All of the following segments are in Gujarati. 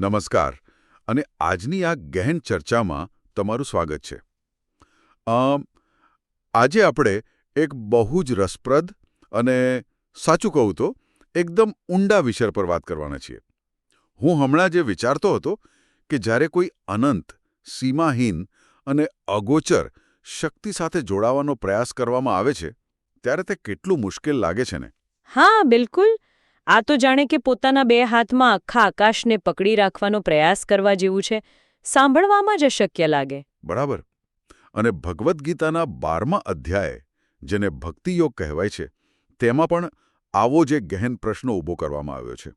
નમસ્કાર અને આજની આ ગહેન ચર્ચામાં તમારું સ્વાગત છે. આજે આપણે એક બહુ જ રસપ્રદ અને સાચું કહું તો એકદમ ઊંડા વિષય પર વાત કરવાના છીએ. હું હમણાં જે વિચારતો હતો કે જ્યારે કોઈ અનંત, સીમાહીન અને અગોચર શક્તિ સાથે જોડાવાનો પ્રયાસ કરવામાં આવે છે ત્યારે તે કેટલું મુશ્કેલ લાગે છે ને. હા, બિલકુલ. આ તો જાણે કે પોતાના બે હાથમાં આખા આકાશને પકડી રાખવાનો પ્રયાસ કરવા જેવું છે. સાંભળવામાં જ અશક્ય લાગે. બરાબર. અને ભગવદ્ ગીતાના 12મા અધ્યાય, જેને ભક્તિયોગ કહેવાય છે, તેમાં પણ આવો જ એક ગહેન પ્રશ્ન ઊભો કરવામાં આવ્યો છે.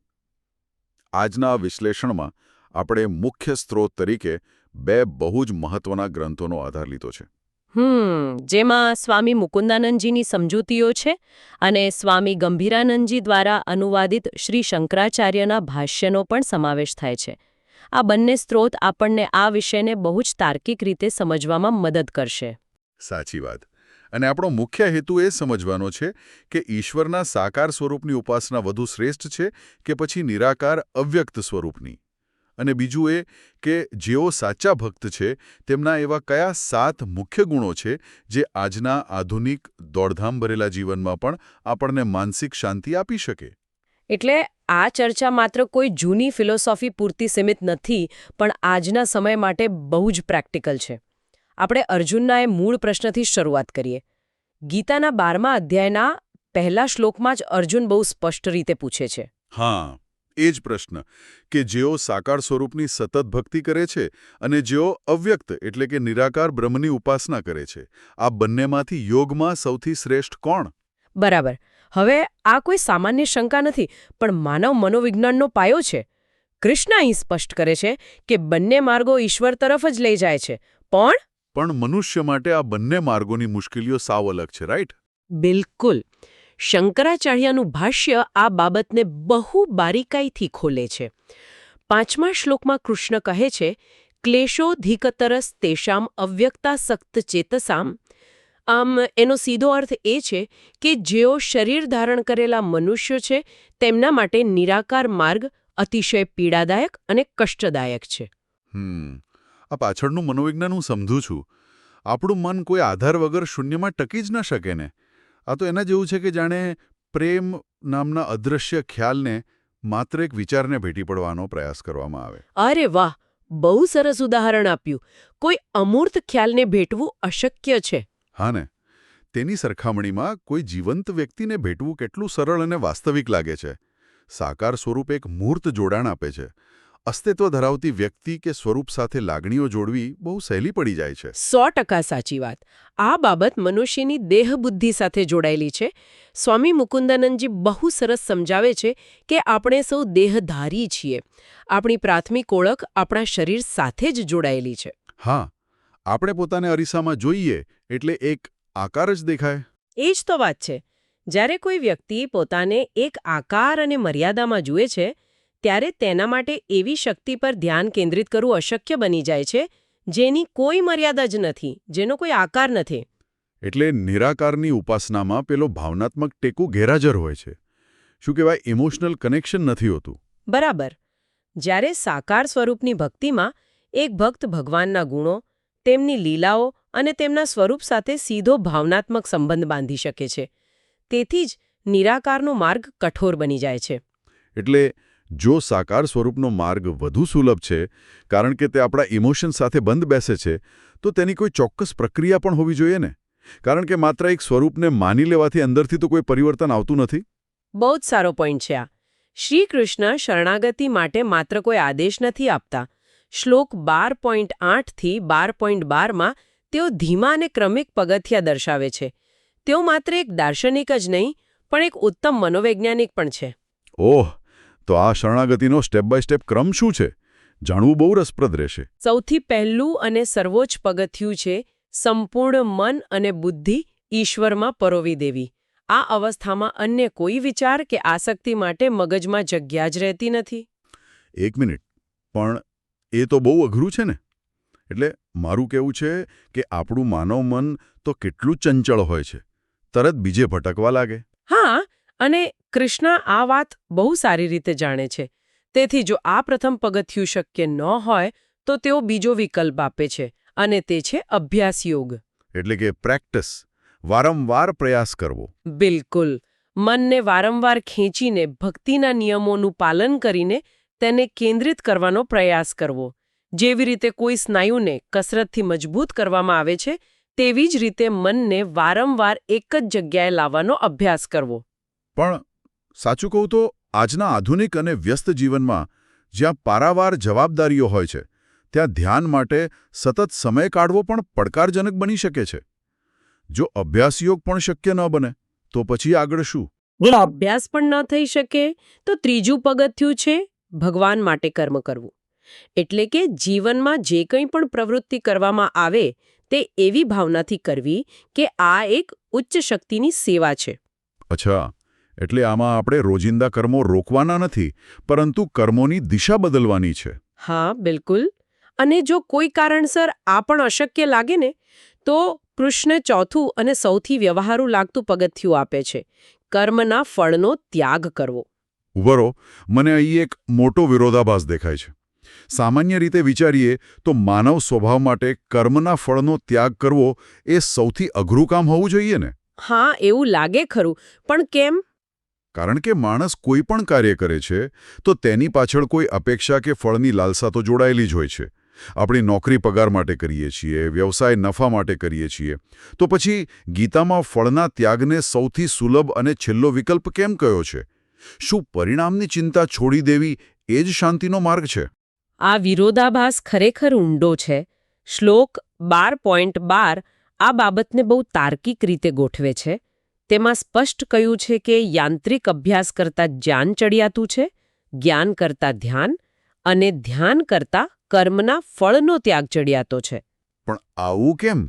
આજના વિશ્લેષણમાં આપણે મુખ્ય સ્ત્રોત તરીકે બે બહુ જ મહત્વના ગ્રંથોનો આધાર લીધો છે. જેમાં સ્વામી મુકુંદાનંદજીની સમજૂતીઓ છે અને સ્વામી ગંભીરાનંદજી દ્વારા અનુવાદિત શ્રી શંકરાચાર્યના ભાષ્યનો પણ સમાવેશ થાય છે. આ બંને સ્ત્રોત આપણને આ વિષયને બહુ જ તાર્કિક રીતે સમજવામાં મદદ કરશે. સાચી વાત. અને આપણો મુખ્ય હેતુ એ સમજવાનો છે કે ઈશ્વરના સાકાર સ્વરૂપની ઉપાસના વધુ શ્રેષ્ઠ છે કે પછી નિરાકાર અવ્યક્ત સ્વરૂપની. અને બીજું એ કે જેઓ સાચા ભક્ત છે તેમના એવા કયા 7 મુખ્ય ગુણો છે જે આજના આધુનિક દોડધામ ભરેલા જીવનમાં પણ આપણને માનસિક શાંતિ આપી શકે. એટલે આ ચર્ચા માત્ર કોઈ જૂની ફિલોસોફી પૂરતી સીમિત નથી, પણ આજના સમય માટે બહુ જ પ્રેક્ટિકલ છે. આપણે અર્જુનના એ મૂળ પ્રશ્નથી શરૂઆત કરીએ. ગીતાના 12મા અધ્યાયના પહેલા શ્લોકમાં જ અર્જુન બહુ સ્પષ્ટ રીતે પૂછે છે. હા, એ જ પ્રશ્ન કે જેઓ સાકાર સ્વરૂપની સતત ભક્તિ કરે છે અને જેઓ અવ્યક્ત એટલે કે નિરાકાર બ્રહ્મની ઉપાસના કરે છે, આ બંનેમાંથી યોગમાં સૌથી શ્રેષ્ઠ કોણ? બરાબર. હવે આ કોઈ સામાન્ય શંકા નથી, પણ માનવ મનોવિજ્ઞાનનો પાયો છે. કૃષ્ણ અહીં સ્પષ્ટ કરે છે કે બંને માર્ગો ઈશ્વર તરફ જ લઈ જાય છે. પણ મનુષ્ય માટે આ બંને માર્ગોની મુશ્કેલીઓ સાવ અલગ છે, રાઈટ? બિલકુલ. શંકરાચાર્યનું ભાષ્ય આ બાબતને બહુ બારીકાઈથી ખોલે છે. 5મા શ્લોકમાં કૃષ્ણ કહે છે, ક્લેશોધિકતરસ તેષામ અવ્યક્તાસક્ત ચેતસામ. એનો સીધો અર્થ એ છે કે જેઓ શરીર ધારણ કરેલા મનુષ્યો છે તેમના માટે નિરાકાર માર્ગ અતિશય પીડાદાયક અને કષ્ટદાયક છે. આ પાછળનું મનોવિજ્ઞાન હું સમજું છું. આપણું મન કોઈ આધાર વગર શૂન્યમાં ટકી જ ન શકે ને. આ તો એના જેવું છે કે જાણે પ્રેમ નામના અદૃશ્ય ખ્યાલને માત્ર એક વિચારને ભેટી પડવાનો પ્રયાસ કરવામાં આવે. અરે વાહ, બહુ સરસ ઉદાહરણ આપ્યું. કોઈ અમૂર્ત ખ્યાલને ભેટવું અશક્ય છે. હા ને. તેની સરખામણીમાં કોઈ જીવંત વ્યક્તિને ભેટવું કેટલું સરળ અને વાસ્તવિક લાગે છે. સાકાર સ્વરૂપ એક મૂર્ત જોડાણ આપે છે. અસ્તિત્વ ધરાવતી વ્યક્તિ કે સ્વરૂપ સાથે લાગણીઓ જોડવી બહુ સહેલી પડી જાય છે. 100% સાચી વાત. આ બાબત મનુષ્યની દેહબુદ્ધિ સાથે જોડાયેલી છે. સ્વામી મુકુંદાનંદજી બહુ સરસ સમજાવે છે કે આપણે સૌ દેહધારી છીએ. આપણી પ્રાથમિક ઓળખ આપણા શરીર સાથે જ જોડાયેલી છે. હા, આપણે પોતાને અરીસામાં જોઈએ એટલે એક આકાર જ દેખાય. એ જ તો વાત છે. જ્યારે કોઈ વ્યક્તિ પોતાને એક આકાર અને મર્યાદામાં જુએ છે ત્યારે તેના માટે એવી શક્તિ પર ધ્યાન કેન્દ્રિત કરવું અશક્ય બની જાય છે જેની કોઈ મર્યાદા જ નથી, જેનો કોઈ આકાર નથી. એટલે નિરાકારની ઉપાસનામાં પેલો ભાવનાત્મક ટેકો ગેરહાજર હોય છે. શું કહેવાય, ઇમોશનલ કનેક્શન નથી હોતું. બરાબર. જ્યારે સાકાર સ્વરૂપની ભક્તિમાં એક ભક્ત ભગવાનના ગુણો, તેમની લીલાઓ અને તેમના સ્વરૂપ સાથે સીધો ભાવનાત્મક સંબંધ બાંધી શકે છે. તેથી જ નિરાકારનો માર્ગ કઠોર બની જાય છે. એટલે જો સાકાર સ્વરૂપનો માર્ગ વધુ સુલભ છે કારણ કે તે આપણા ઇમોશન સાથે બંધ બેસે છે, તો તેની કોઈ ચોક્કસ પ્રક્રિયા પણ હોવી જોઈએ ને. કારણ કે માત્ર એક સ્વરૂપને માની લેવાથી અંદરથી તો કોઈ પરિવર્તન આવતું નથી. બહુ જ સારો પોઈન્ટ છે આ. શ્રી કૃષ્ણ શરણાગતિ માટે માત્ર કોઈ આદેશ નથી આપતા. શ્લોક 12.8 થી 12.12માં તેઓ ધીમા અને ક્રમિક પગથિયા દર્શાવે છે. તેઓ માત્ર એક દાર્શનિક જ નહીં, પણ એક ઉત્તમ મનોવૈજ્ઞાનિક પણ છે. ઓહ, તો આ શરણાગતિનો સ્ટેપ બાય સ્ટેપ ક્રમ શું છે? જાણવું બહુ રસપ્રદ રહેશે. સૌથી પહેલું અને સર્વોચ્ચ પગથિયું છે સંપૂર્ણ મન અને બુદ્ધિ ઈશ્વરમાં પરોવી દેવી. આ અવસ્થામાં અન્ય કોઈ વિચાર કે આસક્તિ માટે મગજમાં જગ્યા જ રહેતી નથી. એક મિનિટ, પણ એ તો બહુ અઘરું છે ને. એટલે મારું કહેવું છે કે આપણું માનવ મન તો કેટલું ચંચળ હોય છે, તરત બીજે ભટકવા લાગે. હા, અને કૃષ્ણ આ વાત બહુ સારી રીતે જાણે છે. તેથી જો આ પ્રથમ પગથિયું શક્ય ન હોય તો તેઓ બીજો વિકલ્પ આપે છે અને તે છે અભ્યાસ યોગ. એટલે કે પ્રેક્ટિસ, વારંવાર પ્રયાસ કરવો. બિલકુલ. મનને વારંવાર ખેંચીને ભક્તિના નિયમોનું પાલન કરીને તેને કેન્દ્રિત કરવાનો પ્રયાસ કરવો. જેવી રીતે કોઈ સ્નાયુને કસરતથી મજબૂત કરવામાં આવે છે તેવી જ રીતે મનને વારંવાર એક જ જગ્યાએ લાવવાનો અભ્યાસ કરવો. પણ સાચું કહું તો આજના આધુનિક અને વ્યસ્ત જીવનમાં જ્યાં પારાવાર જવાબદારીઓ હોય છે ત્યાં ધ્યાન માટે સતત સમય કાઢવો પણ પડકારજનક બની શકે છે. જો અભ્યાસયોગ પણ શક્ય ન બને તો પછી આગળ શું? અભ્યાસ પણ ન થઈ શકે તો ત્રીજું પગથિયું છે ભગવાન માટે કર્મ કરવું. એટલે કે જીવનમાં જે કંઈ પણ પ્રવૃત્તિ કરવામાં આવે તે એવી ભાવનાથી કરવી કે આ એક ઉચ્ચ શક્તિની સેવા છે. અચ્છા, એટલે આમાં આપણે રોજિંદા કર્મો રોકવાના નથી પરંતુ કર્મોની દિશા બદલવાની છે. હા, બિલકુલ. અને જો કોઈ કારણસર આ પણ અશક્ય લાગે ને તો કૃષ્ણ ચોથું અને સૌથી વ્યવહારુ લાગતું પગથિયું આપે છે કર્મના ફળનો ત્યાગ કરવો. ઉભરો, મને અહીં એક મોટો વિરોધાભાસ દેખાય છે. સામાન્ય રીતે વિચારીએ તો માનવ સ્વભાવ માટે કર્મના ફળનો ત્યાગ કરવો એ સૌથી અઘરું કામ હોવું જોઈએ ને? હા, એવું લાગે ખરું, પણ કેમ? કારણ કે માણસ કોઈ પણ કાર્ય કરે છે તો તેની પાછળ કોઈ અપેક્ષા કે ફળની લાલસા તો જોડાયેલી જ હોય છે. આપણી નોકરી પગાર માટે કરીએ છીએ, વ્યવસાય નફા માટે કરીએ છીએ. તો પછી ગીતામાં ફળના ત્યાગને સૌથી સુલભ અને છેલ્લો વિકલ્પ કેમ કયો છે? શું પરિણામની ચિંતા છોડી દેવી એ જ શાંતિનો માર્ગ છે? આ વિરોધાભાસ ખરેખર ઊંડો છે. શ્લોક 12.12 આ બાબતને બહુ તાર્કિક રીતે ગોઠવે છે. તેમાં સ્પષ્ટ કહ્યું છે કે યાંત્રિક અભ્યાસ કરતાં જ્ઞાન ચડિયાતું છે, જ્ઞાન કરતાં ધ્યાન, અને ધ્યાન કરતાં કર્મના ફળનો ત્યાગ ચડિયાતો છે. પણ આવું કેમ?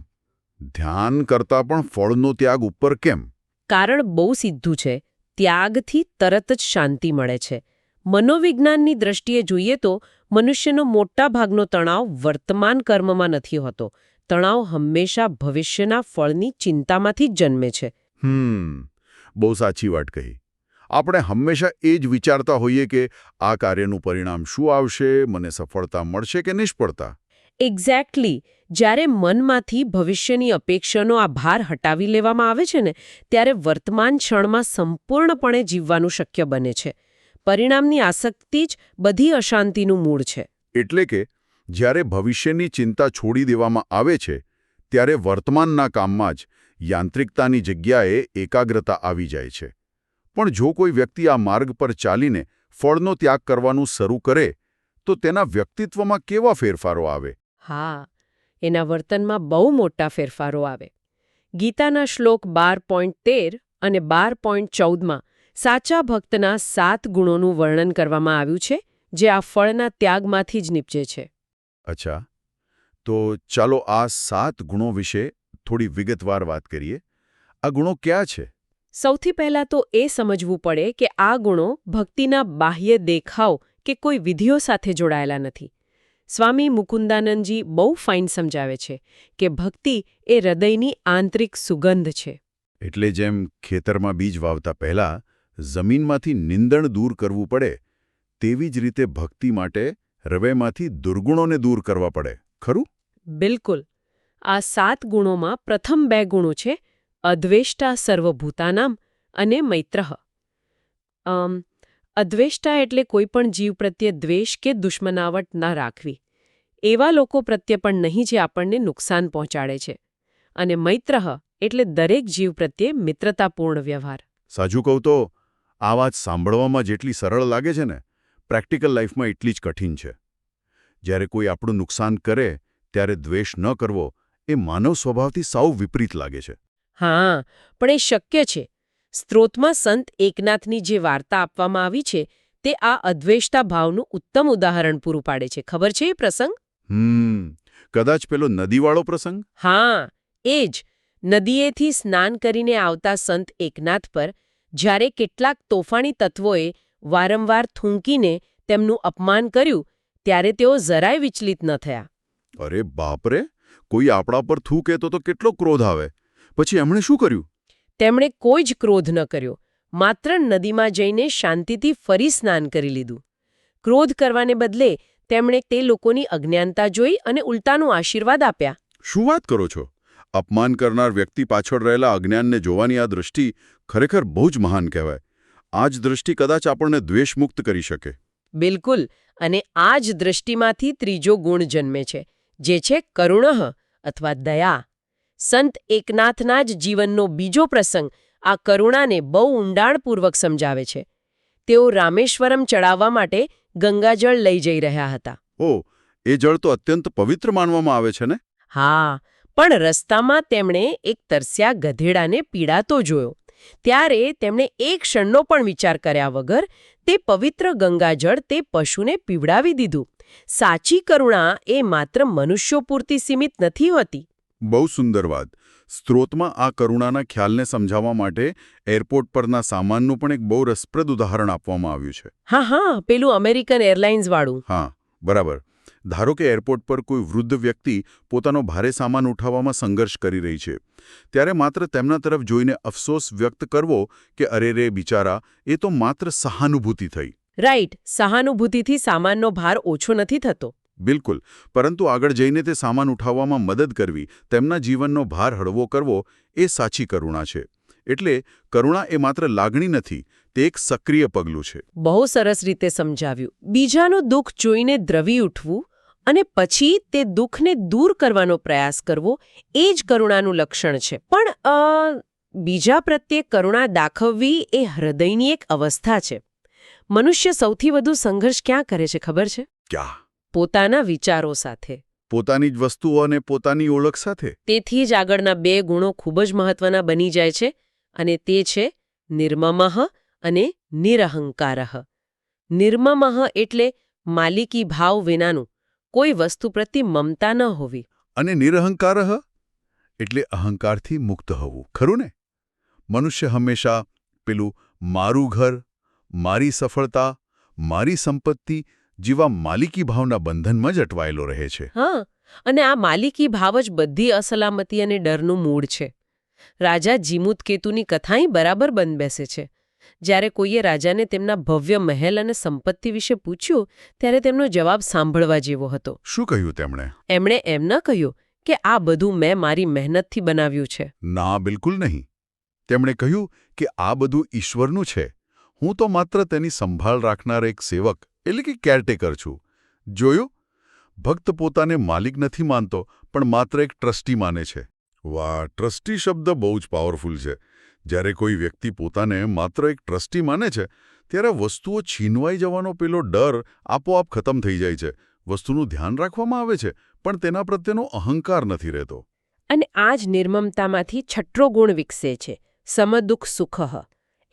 ધ્યાન કરતાં પણ ફળનો ત્યાગ ઉપર કેમ? કારણ બહુ સીધું છે. ત્યાગથી તરત જ શાંતિ મળે છે. મનોવિજ્ઞાનની દ્રષ્ટિએ જોઈએ તો મનુષ્યનો મોટા ભાગનો તણાવ વર્તમાન કર્મમાં નથી હોતો. તણાવ હંમેશા ભવિષ્યના ફળની ચિંતામાંથી જ જન્મે છે. બહુ સાચી વાત કહી. આપણે હંમેશા એ જ વિચારતા હોઈએ કે આ કાર્યનું પરિણામ શું આવશે, મને સફળતા મળશે કે નિષ્ફળતા. એક્ઝેક્ટલી. જ્યારે મનમાંથી ભવિષ્યની અપેક્ષાનો આ ભાર હટાવી લેવામાં આવે છે ને ત્યારે વર્તમાન ક્ષણમાં સંપૂર્ણપણે જીવવાનું શક્ય બને છે. પરિણામની આસક્તિ જ બધી અશાંતિનું મૂળ છે. એટલે કે જ્યારે ભવિષ્યની ચિંતા છોડી દેવામાં આવે છે ત્યારે વર્તમાનના કામમાં જ યાંત્રિકતાની જગ્યાએ એકાગ્રતા આવી જાય છે. પણ જો કોઈ વ્યક્તિ આ માર્ગ પર ચાલીને ફળનો ત્યાગ કરવાનું શરૂ કરે તો તેના વ્યક્તિત્વમાં કેવા ફેરફારો આવે? હા, એના વર્તનમાં બહુ મોટા ફેરફારો આવે. ગીતાના શ્લોક 12.13 અને 12.14માં સાચા ભક્તના 7 ગુણોનું વર્ણન કરવામાં આવ્યું છે જે આ ફળના ત્યાગમાંથી જ નીપજે છે. અચ્છા, તો ચાલો આ 7 ગુણો વિશે થોડી વિગતવાર વાત કરીએ. આ ગુણો ક્યાં છે? સૌથી પહેલાં તો એ સમજવું પડે કે આ ગુણો ભક્તિના બાહ્ય દેખાવ કે કોઈ વિધિઓ સાથે જોડાયેલા નથી. સ્વામી મુકુંદાનંદજી બહુ ફાઇન સમજાવે છે કે ભક્તિ એ હૃદયની આંતરિક સુગંધ છે. એટલે જેમ ખેતરમાં બીજ વાવતા પહેલા જમીનમાંથી નીંદણ દૂર કરવું પડે તેવી જ રીતે ભક્તિ માટે હૃદયમાંથી દુર્ગુણોને દૂર કરવા પડે. ખરું? બિલકુલ. આ 7 ગુણોમાં પ્રથમ 2 ગુણો છે અદ્વેષ્ટા સર્વભૂતાનામ અને મૈત્રઃ. અદ્વેષ્ટા એટલે કોઈ પણ જીવ પ્રત્યે દ્વેષ કે દુશ્મનાવટ ન રાખવી. એવા લોકો પ્રત્યે પણ નહીં જે આપણને નુકસાન પહોંચાડે છે. અને મૈત્રઃ એટલે દરેક જીવ પ્રત્યે મિત્રતાપૂર્ણ વ્યવહાર. સાચું કહું તો આ વાત સાંભળવામાં જેટલી સરળ લાગે છે ને પ્રેક્ટિકલ લાઈફમાં એટલી જ કઠિન છે. જ્યારે કોઈ આપણું નુકસાન કરે ત્યારે દ્વેષ ન કરવો એ માનવ સ્વભાવથી સાવ વિપરીત લાગે છે. હા, પણ એ શક્ય છે. સ્ત્રોતમાં સંત એકનાથની જે વાર્તા આપવામાં આવી છે તે આ અદ્વેષતા ભાવનું ઉત્તમ ઉદાહરણ પૂરું પાડે છે. ખબર છે એ પ્રસંગ? કદાચ પેલો નદીવાળો પ્રસંગ? હા, એ જ. નદીએથી સ્નાન કરીને આવતા સંત એકનાથ પર જ્યારે કેટલાક તોફાની તત્વોએ વારંવાર થૂંકીને તેમનું અપમાન કર્યું ત્યારે તેઓ જરાય વિચલિત ન થયા. અરે બાપરે! કોઈ આપણા પર થૂકે તો કેટલો ક્રોધ આવે. પછી એમણે શું કર્યું? તેમણે કોઈ જ ક્રોધ ન કર્યો. માત્ર નદીમાં જઈને શાંતિથી ફરી સ્નાન કરી લીધું. ક્રોધ કરવાને બદલે તેમણે તે લોકોની અજ્ઞાનતા જોઈ અને ઉલટાનું આશીર્વાદ આપ્યા. શું વાત કરો છો? અપમાન કરનાર વ્યક્તિ પાછળ રહેલા અજ્ઞાનને જોવાની આ દૃષ્ટિ ખરેખર બહુ જ મહાન કહેવાય. આ જ દૃષ્ટિ કદાચ આપણને દ્વેષમુક્ત કરી શકે. બિલકુલ. અને આ જ દૃષ્ટિમાંથી ત્રીજો ગુણ જન્મે છે, જે છે કરુણઃ અથવા દયા. સંત એકનાથના જ જીવનનો બીજો પ્રસંગ આ કરુણાને બહુ ઊંડાણપૂર્વક સમજાવે છે. તેઓ રામેશ્વરમ ચડાવવા માટે ગંગાજળ લઈ જઈ રહ્યા હતા. ઓહ, એ જળ તો અત્યંત પવિત્ર માનવામાં આવે છે ને? હા, પણ રસ્તામાં તેમણે એક તરસ્યા ગધેડાને પીડાતો જોયો. ત્યારે તેમણે એક ક્ષણનો પણ વિચાર કર્યા વગર તે પવિત્ર ગંગાજળ તે પશુને પીવડાવી દીધું. સાચી કરુણા એ માત્ર મનુષ્યો પૂરતી સીમિત નથી હોતી. બહુ સુંદર વાત. સ્ત્રોતમાં આ કરુણાના ખ્યાલને સમજાવવા માટે એરપોર્ટ પરના સામાનનું પણ એક બહુ રસપ્રદ ઉદાહરણ આપવામાં આવ્યું છે. હા, પેલું અમેરિકન એરલાઇન્સ વાળું. હા, બરાબર. ધારો કે એરપોર્ટ પર કોઈ વૃદ્ધ વ્યક્તિ પોતાનો ભારે સામાન ઉઠાવવામાં સંઘર્ષ કરી રહી છે. ત્યારે માત્ર તેમના તરફ જોઈને અફસોસ વ્યક્ત કરવો કે અરે રે બિચારા, એ તો માત્ર સહાનુભૂતિ થઈ. રાઈટ. સહાનુભૂતિથી સામાનનો ભાર ઓછો નથી થતો. બિલકુલ. પરંતુ આગળ જઈને તે સામાન ઉઠાવવામાં મદદ કરવી, તેમના જીવનનો ભાર હળવો કરવો, એ સાચી કરુણા છે. એટલે કરુણા એ માત્ર લાગણી નથી, તે એક સક્રિય પગલું છે. બહુ સરસ રીતે સમજાવ્યું. બીજાનું દુઃખ જોઈને દ્રવી ઉઠવું અને પછી તે દુઃખને દૂર કરવાનો પ્રયાસ કરવો, એ જ કરુણાનું લક્ષણ છે. પણ બીજા પ્રત્યે કરુણા દાખવવી એ હૃદયની એક અવસ્થા છે. મનુષ્ય સૌથી વધુ સંઘર્ષ ક્યાં કરે છે ખબર છે? ક્યાં? પોતાના વિચારો સાથે. પોતાની જ વસ્તુઓ અને પોતાની ઓળખ સાથે. તેથી જ આગળના બે ગુણો ખૂબ જ મહત્વના બની જાય છે, અને તે છે નિર્મમઃ અને નિરહંકારઃ. નિર્મમઃ એટલે માલિકી ભાવ વિનાનું, કોઈ વસ્તુ પ્રત્યે મમતા ન હોવી. અને નિરહંકારઃ એટલે અહંકારથી મુક્ત હોવું. ખરું ને? મનુષ્ય હંમેશા પેલું મારું ઘર, મારી સફળતા, મારી સંપત્તિ જેવા માલિકી ભાવના બંધનમાં જ અટવાયેલો રહે છે. હા, અને આ માલિકી ભાવ જ બધી અસલામતી અને ડરનું મૂળ છે. રાજા જીમુતકેતુની કથાઈ બરાબર બંધ બેસે છે. જ્યારે કોઈએ રાજાને તેમના ભવ્ય મહેલ અને સંપત્તિ વિશે પૂછ્યું, ત્યારે તેમનો જવાબ સાંભળવા જેવો હતો. શું કહ્યું તેમણે? એમણે એમ ન કહ્યું કે આ બધું મેં મારી મહેનતથી બનાવ્યું છે. ના, બિલકુલ નહીં. તેમણે કહ્યું કે આ બધું ઈશ્વરનું છે. હું તો માત્ર તેની સંભાળ રાખનાર એક સેવક, એટલે કે કેરટેકર છું. જોયું? ભક્ત પોતાને માલિક નથી માનતો, પણ માત્ર એક ટ્રસ્ટી માને છે. વાહ, ટ્રસ્ટી શબ્દ બહુ જ પાવરફુલ છે. જ્યારે કોઈ વ્યક્તિ પોતાને માત્ર એક ટ્રસ્ટી માને છે, ત્યારે વસ્તુઓ છીનવાઈ જવાનો પેલો ડર આપોઆપ ખતમ થઈ જાય છે. વસ્તુનું ધ્યાન રાખવામાં આવે છે, પણ તેના પ્રત્યેનો અહંકાર નથી રહેતો. અને આ જ નિર્મમતામાંથી છઠ્ઠો ગુણ વિકસે છે, સમદુઃખ સુખઃ.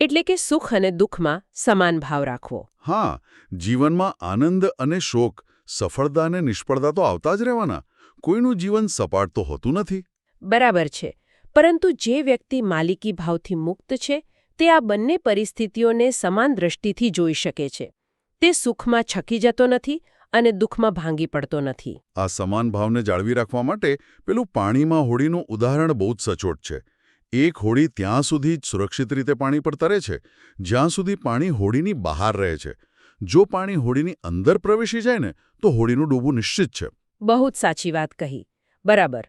એટલે કે સુખ અને દુઃખમાં સમાન ભાવ રાખવો. હા, જીવનમાં આનંદ અને શોક, સફળતા અને નિષ્ફળતા તો આવતા જ રહેવાના. કોઈનું જીવન સપાટ તો હોતું નથી. બરાબર છે. પરંતુ જે વ્યક્તિ માલિકી ભાવથી મુક્ત છે, તે આ બંને પરિસ્થિતિઓને સમાન દ્રષ્ટિથી જોઈ શકે છે. તે સુખમાં છકી જતો નથી અને દુઃખમાં ભાંગી પડતો નથી. આ સમાન ભાવને જાળવી રાખવા માટે પેલું પાણીમાં હોડીનું ઉદાહરણ બહુ જ સચોટ છે. એક હોડી ત્યાં સુધી જ સુરક્ષિત રીતે પાણી પર તરે છે, જ્યાં સુધી પાણી હોડીની બહાર રહે છે. જો પાણી હોડીની અંદર પ્રવેશી જાય ને, તો હોડીનું ડૂબવું નિશ્ચિત છે. બહુ જ સાચી વાત કહી. બરાબર.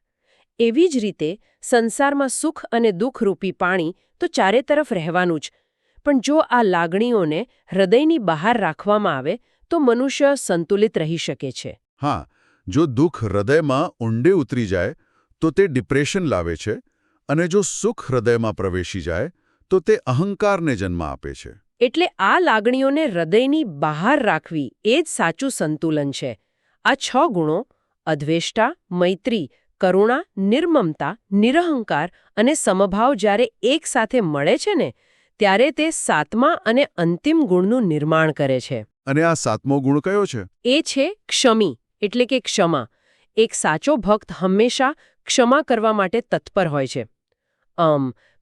એવી જ રીતે સંસારમાં સુખ અને દુઃખરૂપી પાણી તો ચારે તરફ રહેવાનું જ. પણ જો આ લાગણીઓને હૃદયની બહાર રાખવામાં આવે, તો મનુષ્ય સંતુલિત રહી શકે છે. હા, જો દુઃખ હૃદયમાં ઊંડે ઉતરી જાય, તો તે ડિપ્રેશન લાવે છે, અને જો સુખ હૃદયમાં પ્રવેશી જાય, તો તે અહંકારને જન્મ આપે છે. એટલે આ લાગણીઓને હૃદયની બહાર રાખવી એ જ સાચું સંતુલન છે. આ 6 ગુણો અદ્વેષ્ટા, મૈત્રી, કરુણા, નિર્મમતા, નિરહંકાર અને સમભાવ જ્યારે એક સાથે મળે છે ને, ત્યારે તે 7મા અને અંતિમ ગુણનું નિર્માણ કરે છે. અને આ 7મો ગુણ કયો છે? એ છે ક્ષમી, એટલે કે ક્ષમા. એક સાચો ભક્ત હંમેશા ક્ષમા કરવા માટે તત્પર હોય છે.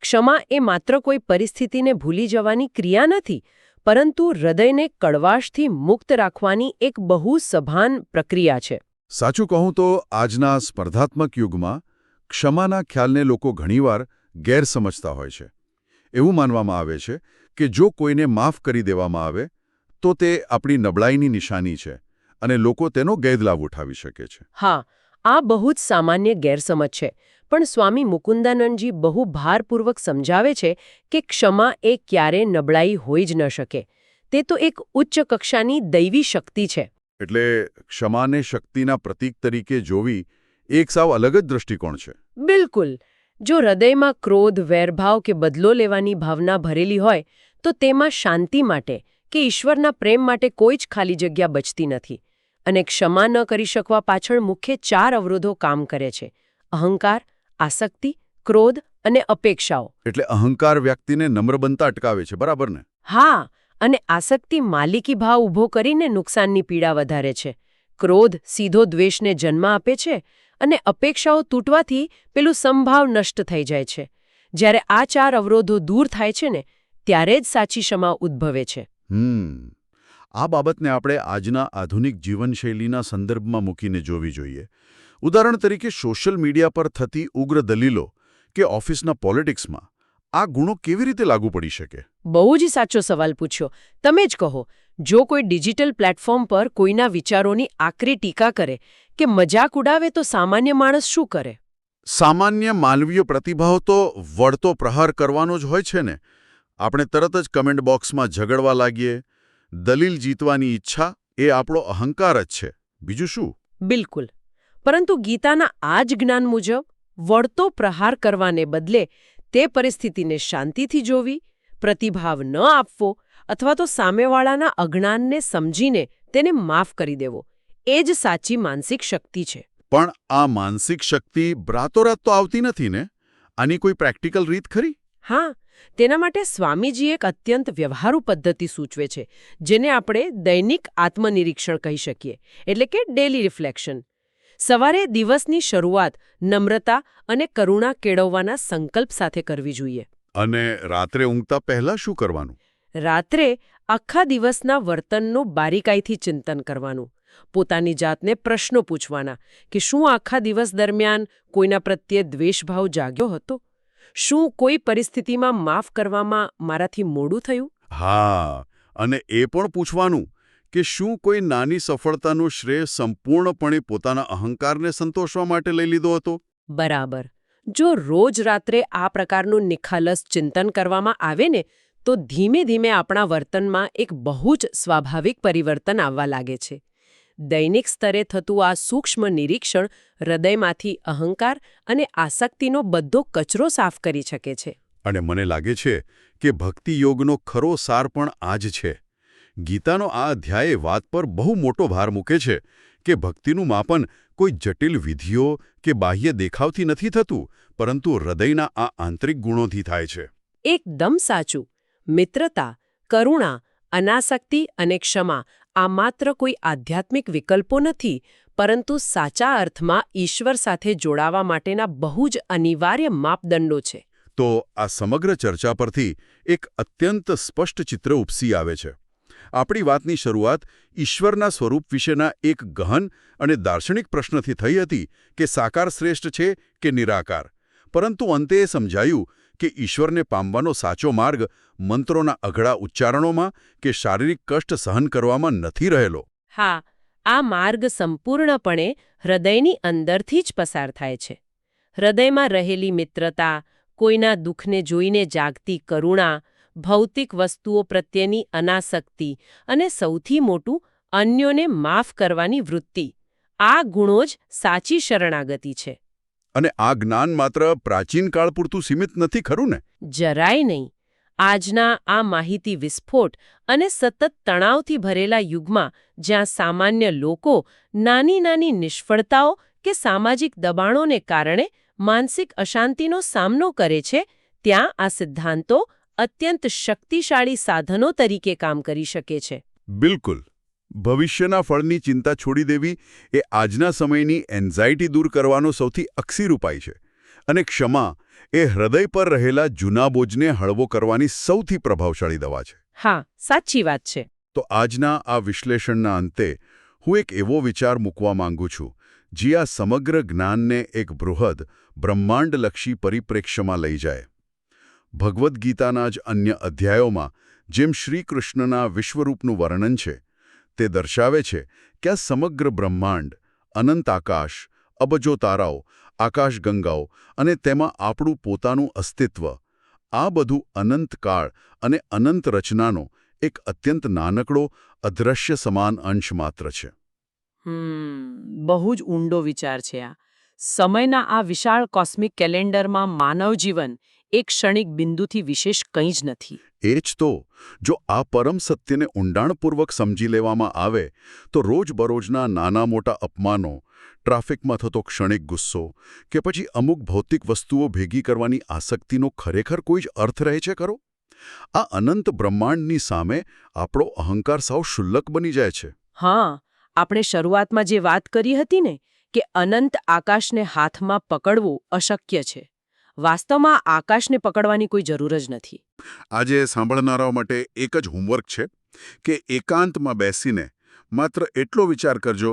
ક્ષમા એ માત્ર કોઈ પરિસ્થિતિને ભૂલી જવાની ક્રિયા નથી, પરંતુ હૃદયને કડવાશથી મુક્ત રાખવાની એક બહુ સભાન પ્રક્રિયા છે. સાચું કહું તો આજના સ્પર્ધાત્મક યુગમાં ક્ષમાના ખ્યાલને લોકો ઘણીવાર ગેરસમજતા હોય છે. એવું માનવામાં આવે છે કે જો કોઈને માફ કરી દેવામાં આવે, તો તે આપણી નબળાઈની નિશાની છે અને લોકો તેનો ગેરલાભ ઉઠાવી શકે છે. હા, આ બહુ જ સામાન્ય ગેરસમજ છે. પણ સ્વામી મુકુંદાનંદજી બહુ ભારપૂર્વક સમજાવે છે કે ક્ષમા એ ક્યારે નબળાઈ હોઈ જ ન શકે. તે તો એક ઉચ્ચ કક્ષાની દૈવી શક્તિ છે. એટલે ક્ષમાને શક્તિના પ્રતીક તરીકે જોવી એક સાવ અલગ જ દૃષ્ટિકોણ છે. બિલકુલ. જો હૃદયમાં ક્રોધ, વેરભાવ કે બદલો લેવાની ભાવના ભરેલી હોય તો તેમાં શાંતિ માટે કે ઈશ્વરના પ્રેમ માટે કોઈ જ ખાલી જગ્યા બચતી નથી. અને ક્ષમા ન કરી શકવા પાછળ મુખ્ય 4 અવરોધો કામ કરે છે: અહંકાર, આસક્તિ, ક્રોધ અને અપેક્ષાઓ. એટલે અહંકાર વ્યક્તિને નમ્ર બનતા અટકાવે છે, બરાબર ને? હા, અને આસક્તિ માલિકી ભાવ ઊભો કરીને નુકસાનની પીડા વધારે છે. ક્રોધ સીધો દ્વેષને જન્મ આપે છે અને અપેક્ષાઓ તૂટવાથી પેલું સંભાવ નષ્ટ થઈ જાય છે. જ્યારે આ 4 અવરોધો દૂર થાય છે ને ત્યારે જ સાચી ક્ષમા ઉદ્ભવે છે. આ બાબતને આપણે આજના આધુનિક જીવનશૈલીના સંદર્ભમાં મૂકીને જોવી જોઈએ. ઉદાહરણ તરીકે સોશિયલ મીડિયા પર થતી ઉગ્ર દલીલો કે ઓફિસના પોલિટિક્સમાં આ ગુણો કેવી રીતે લાગુ પડી શકે? બહુ જ સાચો સવાલ પૂછ્યો. તમે જ કહો, જો કોઈ ડિજિટલ પ્લેટફોર્મ પર કોઈના વિચારોની આકરી ટીકા કરે કે મજાક ઉડાવે તો સામાન્ય માણસ શું કરે? સામાન્ય માનવીય પ્રતિભાવ તો વળતો પ્રહાર કરવાનો જ હોય છે ને. આપણે તરત જ કમેન્ટ બોક્સમાં ઝઘડવા લાગીએ. દલીલ જીતવાની ઈચ્છા એ આપણો અહંકાર જ છે, બીજું શું? બિલકુલ. પરંતુ ગીતાના આ જ જ્ઞાન મુજબ વળતો પ્રહાર કરવાને બદલે તે પરિસ્થિતિને શાંતિથી જોવી, પ્રતિભાવ ન આપવો અથવા તો સામેવાળાના અજ્ઞાનને સમજીને તેને માફ કરી દેવો, એ જ સાચી માનસિક શક્તિ છે. પણ આ માનસિક શક્તિ રાતોરાત તો આવતી નથી ને? આની કોઈ પ્રેક્ટિકલ રીત ખરી? હા, તેના માટે સ્વામીજી એક અત્યંત વ્યવહારુ પદ્ધતિ સૂચવે છે, જેને આપણે દૈનિક આત્મનિરીક્ષણ કહી શકીએ, એટલે કે ડેલી રિફ્લેક્શન. સવારે દિવસની શરૂઆત નમ્રતા અને કરુણા કેળવવાના સંકલ્પ સાથે કરવી જોઈએ. અને રાત્રે ઊંઘતા પહેલા શું કરવાનું? રાત્રે આખા દિવસના વર્તનનું બારીકાઈથી ચિંતન કરવાનું. પોતાની જાતને પ્રશ્નો પૂછવાના કે શું આખા દિવસ દરમિયાન કોઈના પ્રત્યે દ્વેષભાવ જાગ્યો હતો? શું કોઈ પરિસ્થિતિમાં માફ કરવામાં મારાથી મોડું થયું? હા, અને એ પણ પૂછવાનું કે શું કોઈ નાની સફળતાનું શ્રેય સંપૂર્ણપણે પોતાના અહંકારને સંતોષવા માટે લઈ લીધો હતો? બરાબર. જો રોજ રાત્રે આ પ્રકારનું નિખાલસ ચિંતન કરવામાં આવે ને તો ધીમે ધીમે આપણા વર્તનમાં એક બહુ જ સ્વાભાવિક પરિવર્તન આવવા લાગે છે. દૈનિક સ્તરે થતું આ સૂક્ષ્મ નિરીક્ષણ હૃદયમાંથી અહંકાર અને આસક્તિનો બધો કચરો સાફ કરી શકે છે. અને મને લાગે છે કે ભક્તિ યોગનો ખરો સાર પણ આ જ છે. ગીતાનો આ અધ્યાય વાત પર બહુ મોટો ભાર મૂકે છે કે ભક્તિનું માપન કોઈ જટિલ વિધિઓ કે બાહ્ય દેખાવથી નથી થતું, પરંતુ હૃદયના આ આંતરિક ગુણોથી થાય છે. એકદમ સાચું. મિત્રતા, કરુણા, અનાસક્તિ અને ક્ષમા આ માત્ર કોઈ આધ્યાત્મિક વિકલ્પો નથી, પરંતુ સાચા અર્થમાં ઈશ્વર સાથે જોડાવા માટેના બહુ જ અનિવાર્ય માપદંડો છે. તો આ સમગ્ર ચર્ચા પરથી એક અત્યંત સ્પષ્ટ ચિત્ર ઉપસી આવે છે. આપણી વાતની શરૂઆત ઈશ્વરના સ્વરૂપ વિશેના એક ગહન અને દાર્શનિક પ્રશ્નથી થઈ હતી કે સાકાર શ્રેષ્ઠ છે કે નિરાકાર. પરંતુ અંતે એ સમજાયું કે ઈશ્વરને પામવાનો સાચો માર્ગ મંત્રોના અઘડા ઉચ્ચારણોમાં કે શારીરિક કષ્ટ સહન કરવામાં નથી રહેલો. હા, આ માર્ગ સંપૂર્ણપણે હૃદયની અંદરથી જ પસાર થાય છે. હૃદયમાં રહેલી મિત્રતા, કોઈના દુઃખને જોઈને જાગતી કરુણા, ભૌતિક વસ્તુઓ પ્રત્યેની અનાસક્તિ અને સૌથી મોટું અન્યોને માફ કરવાની વૃત્તિ, આ ગુણો જ સાચી શરણાગતિ છે. અને આ જ્ઞાન માત્ર પ્રાચીન કાળ પૂરતું સીમિત નથી, ખરું ને? જરાય નહીં. આજના આ માહિતી વિસ્ફોટ અને સતત તણાવથી ભરેલા યુગમાં જ્યાં સામાન્ય લોકો નાની નાની નિષ્ફળતાઓ કે સામાજિક દબાણોને કારણે માનસિક અશાંતિનો સામનો કરે છે, ત્યાં આ સિદ્ધાંતો અત્યંત શક્તિશાળી સાધનો તરીકે કામ કરી શકે છે. બિલકુલ. ભવિષ્યના ફળની ચિંતા છોડી દેવી એ આજના સમયની એન્ઝાઇટી દૂર કરવાનો સૌથી અક્ષીર ઉપાય છે. અને ક્ષમા એ હૃદય પર રહેલા જૂના બોજને હળવો કરવાની સૌથી પ્રભાવશાળી દવા છે. હા, સાચી વાત છે. તો આજના આ વિશ્લેષણના અંતે હું એક એવો વિચાર મૂકવા માંગુ છું જે આ સમગ્ર જ્ઞાનને એક બૃહદ બ્રહ્માંડલક્ષી પરિપ્રેક્ષ્યમાં લઈ જાય. ભગવદ્ ગીતાના જ અન્ય અધ્યાયોમાં જેમ શ્રી કૃષ્ણના વિશ્વરૂપનું વર્ણન છે તે દર્શાવે છે કે આ સમગ્ર બ્રહ્માંડ, અનંત આકાશ, અબજો તારાઓ, આકાશગંગાઓ અને તેમાં આપણું પોતાનું અસ્તિત્વ, આ બધું અનંતકાળ અને અનંત રચનાનો એક અત્યંત નાનકડો, અદૃશ્ય સમાન અંશ માત્ર છે. બહુ જ ઊંડો વિચાર છે આ. સમયના આ વિશાળ કોસ્મિક કેલેન્ડરમાં માનવ જીવન એક ક્ષણિક બિંદુથી વિશેષ કંઈ જ નથી. એ જ તો, જો આ પરમ સત્યને ઊંડાણપૂર્વક સમજી લેવામાં આવે તો રોજબરોજના નાના મોટા અપમાનો, ટ્રાફિકમાં થતો ક્ષણિક ગુસ્સો કે પછી અમુક ભૌતિક વસ્તુઓ ભેગી કરવાની આસક્તિનો ખરેખર કોઈ જ અર્થ રહે છે ખરો? આ અનંત બ્રહ્માંડની સામે આપણો અહંકાર સાવ શુલ્લક બની જાય છે. હા, આપણે શરૂઆતમાં જે વાત કરી હતી ને કે અનંત આકાશને હાથમાં પકડવું અશક્ય છે. વાસ્તવમાં આકાશને પકડવાની કોઈ જરૂર જ નથી. આજે સાંભળનારાઓ માટે એક જ હોમવર્ક છે કે એકાંતમાં બેસીને માત્ર એટલો વિચાર કરજો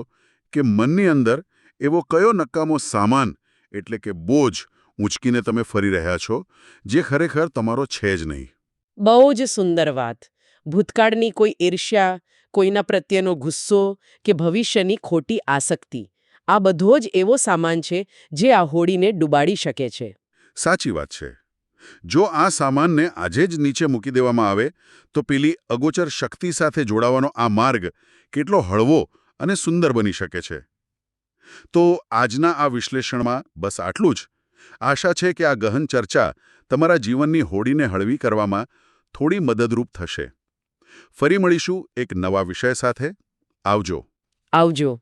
કે મનની અંદર એવો કયો નકામો સામાન એટલે કે બોજ ઊંચકીને તમે ફરી રહ્યા છો જે ખરેખર તમારો છે જ નહીં. બહુ જ સુંદર વાત. ભૂતકાળની કોઈ ઈર્ષ્યા, કોઈના પ્રત્યેનો ગુસ્સો કે ભવિષ્યની ખોટી આસક્તિ, આ બધો જ એવો સામાન છે જે આ હોડીને ડૂબાડી શકે છે. સાચી વાત છે. જો આ સામાનને આજે જ નીચે મૂકી દેવામાં આવે તો પેલી અગોચર શક્તિ સાથે જોડાવાનો આ માર્ગ કેટલો હળવો અને સુંદર બની શકે છે. તો આજના આ વિશ્લેષણમાં બસ આટલું જ. આશા છે કે આ ગહન ચર્ચા તમારા જીવનની હોડીને હળવી કરવામાં થોડી મદદરૂપ થશે. ફરી મળીશું એક નવા વિષય સાથે. આવજો. આવજો.